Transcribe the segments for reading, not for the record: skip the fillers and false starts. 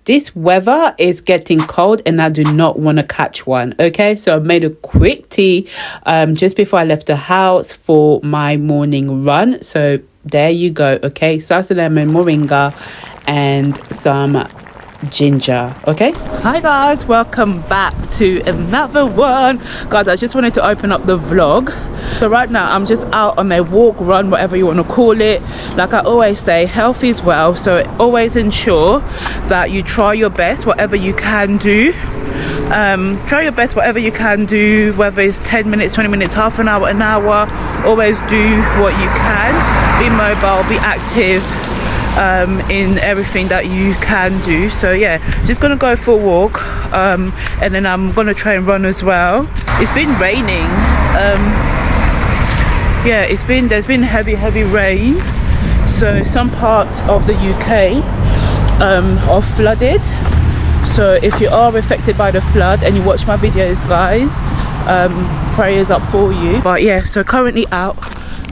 This weather is getting cold and I do not want to catch one. Okay, so I made a quick tea just before I left the house for my morning run. So there you go. Okay, salsa lemon, moringa, and some ginger. Okay, hi guys, welcome back to another one. Guys, I just wanted to open up the vlog. So right now I'm just out on a walk, run, whatever you want to call it. Like I always say, health is wealth, so always ensure that you try your best, whatever you can do. Try your best, whatever you can do, whether it's 10 minutes, 20 minutes, half an hour, always do what you can. Be mobile, be active in everything that you can do. So yeah, just gonna go for a walk and then I'm gonna try and run as well. It's been raining, yeah, there's been heavy rain, so some parts of the UK are flooded. So if you are affected by the flood and you watch my videos, guys, prayers up for you. But yeah, so currently out.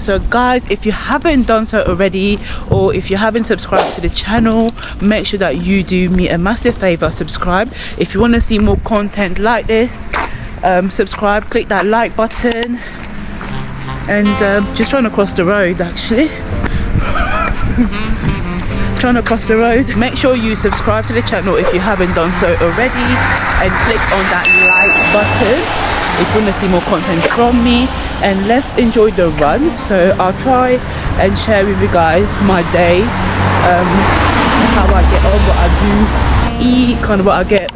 So guys, if you haven't done so already, or if you haven't subscribed to the channel, make sure that you do me a massive favor, subscribe. If you want to see more content like this, subscribe, click that like button. And just trying to cross the road, actually. Trying to cross the road. Make sure you subscribe to the channel if you haven't done so already, and click on that like button if you want to see more content from me. And let's enjoy the run. So I'll try and share with you guys my day, how I get on, what I do, eat, kind of what I get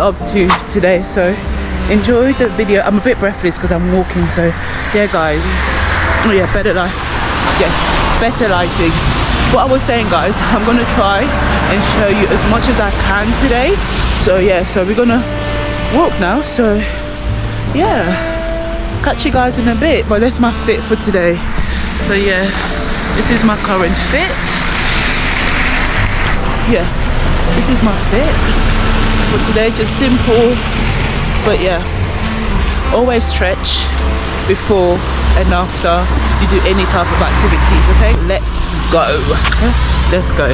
up to today. So enjoy the video. I'm a bit breathless because I'm walking, so yeah guys. Oh yeah, better lighting. What I was saying, guys, I'm gonna try and show you as much as I can today. So yeah, so we're gonna walk now. So yeah, catch you guys in a bit. But that's my fit for today. So yeah, this is my current fit. Yeah, this is my fit for today. Just simple, but yeah, always stretch before and after you do any type of activities. Okay, let's go. Okay, let's go.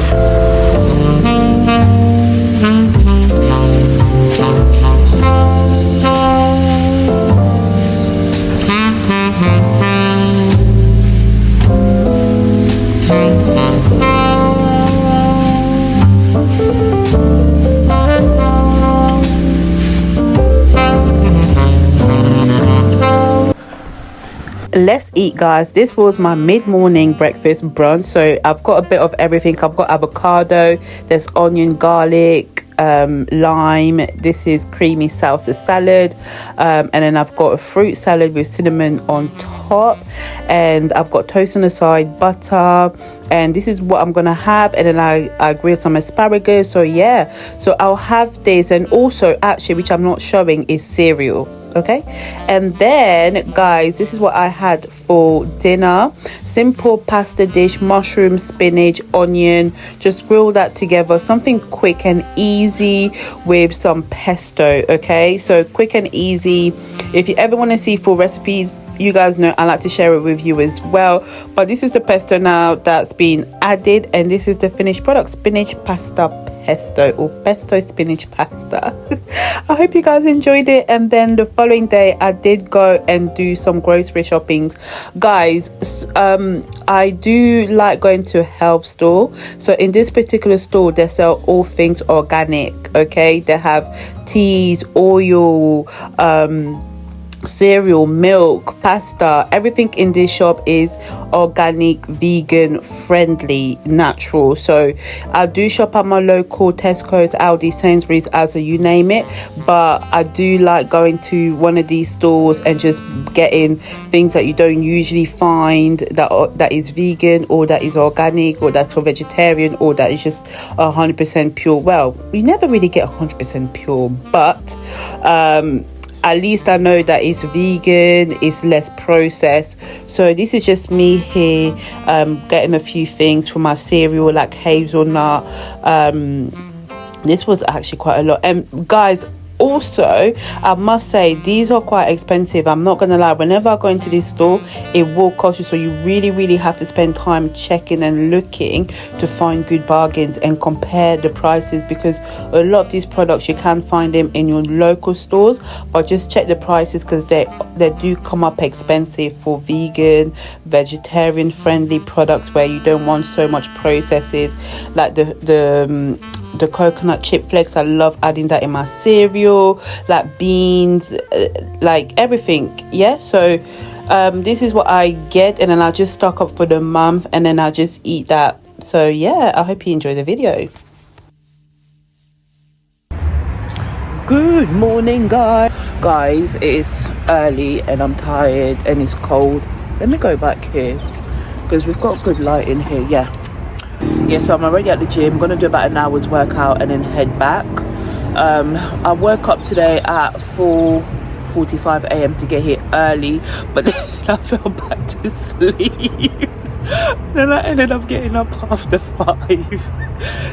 Let's eat, guys. This was my mid-morning breakfast brunch. So I've got a bit of everything. I've got avocado, there's onion, garlic, lime. This is creamy salsa salad, and then I've got a fruit salad with cinnamon on top, and I've got toast on the side, butter, and this is what I'm gonna have. And then I grilled some asparagus. So yeah, so I'll have this. And also, actually, which I'm not showing, is cereal. Okay, and then guys, this is what I had for dinner. Simple pasta dish, mushroom, spinach, onion, just grill that together, something quick and easy with some pesto. Okay, so quick and easy. If you ever want to see full recipes, you guys know I like to share it with you as well. But this is the pesto now that's been added, and this is the finished product, spinach pasta pesto, or pesto spinach pasta. I hope you guys enjoyed it. And then the following day I did go and do some grocery shopping, guys. I do like going to a health store. So in this particular store, they sell all things organic. Okay, they have teas, oil, cereal, milk, pasta. Everything in this shop is organic, vegan, friendly, natural. So I do shop at my local Tesco's, Aldi, Sainsbury's, Asda, you name it. But I do like going to one of these stores and just getting things that you don't usually find, that is vegan, or that is organic, or that's for vegetarian, or that is just 100% pure. Well, you never really get 100% pure, but at least I know that it's vegan, it's less processed. So this is just me here getting a few things for my cereal, like hazelnut. This was actually quite a lot. And guys, Also, I must say these are quite expensive. I'm not gonna lie, whenever I go into this store it will cost you, so you really have to spend time checking and looking to find good bargains and compare the prices, because a lot of these products you can find them in your local stores, but just check the prices because they do come up expensive for vegan, vegetarian friendly products where you don't want so much processes, like the coconut chip flakes. I love adding that in my cereal, like beans, like everything. Yeah, so this is what I get, and then I'll just stock up for the month and then I'll just eat that. So yeah, I hope you enjoy the video. Good morning, guys. It's early and I'm tired and it's cold. Let me go back here because we've got good light in here. Yeah, so I'm already at the gym. Gonna do about an hour's workout and then head back. I woke up today at 4:45 a.m. to get here early, but then I fell back to sleep. Then I ended up getting up after 5.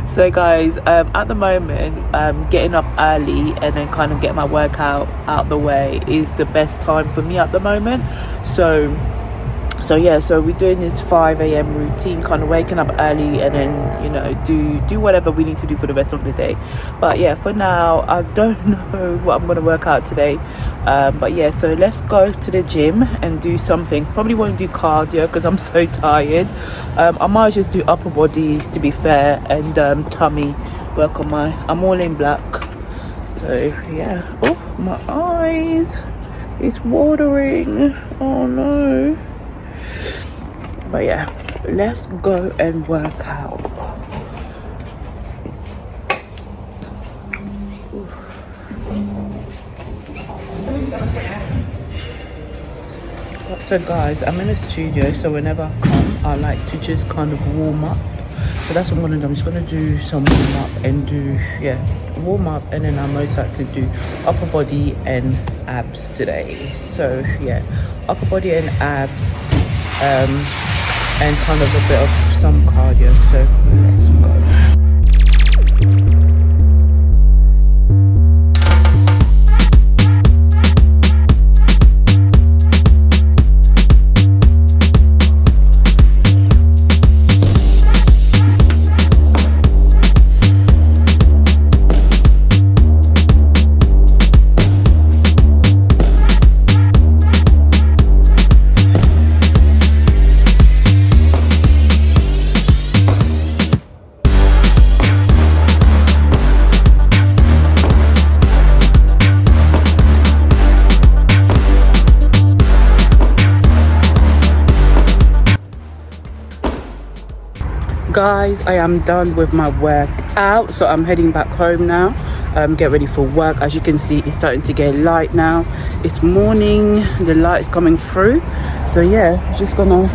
So guys, at the moment, getting up early and then kind of get my workout out the way is the best time for me at the moment. So yeah, so we're doing this 5 a.m. routine, kind of waking up early and then, you know, do whatever we need to do for the rest of the day. But yeah, for now I don't know what I'm going to work out today, but yeah, so let's go to the gym and do something. Probably won't do cardio because I'm so tired. I might just do upper bodies, to be fair, and tummy work on I'm all in black. So yeah. Oh, my eyes, it's watering. Oh no. But yeah, let's go and work out. So guys, I'm in a studio, so whenever I come I like to just kind of warm up. So that's what I'm gonna do. I'm just gonna do some warm up and warm up, and then I'll most likely do upper body and abs today. So yeah, upper body and abs, and kind of a bit of some cardio. So let's go. Guys, I am done with my workout, so I'm heading back home now. Get ready for work. As you can see, it's starting to get light now. It's morning, the light is coming through. So yeah, just gonna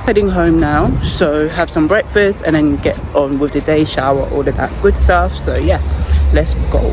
heading home now. So have some breakfast and then get on with the day, shower, all of that good stuff. So yeah, let's go.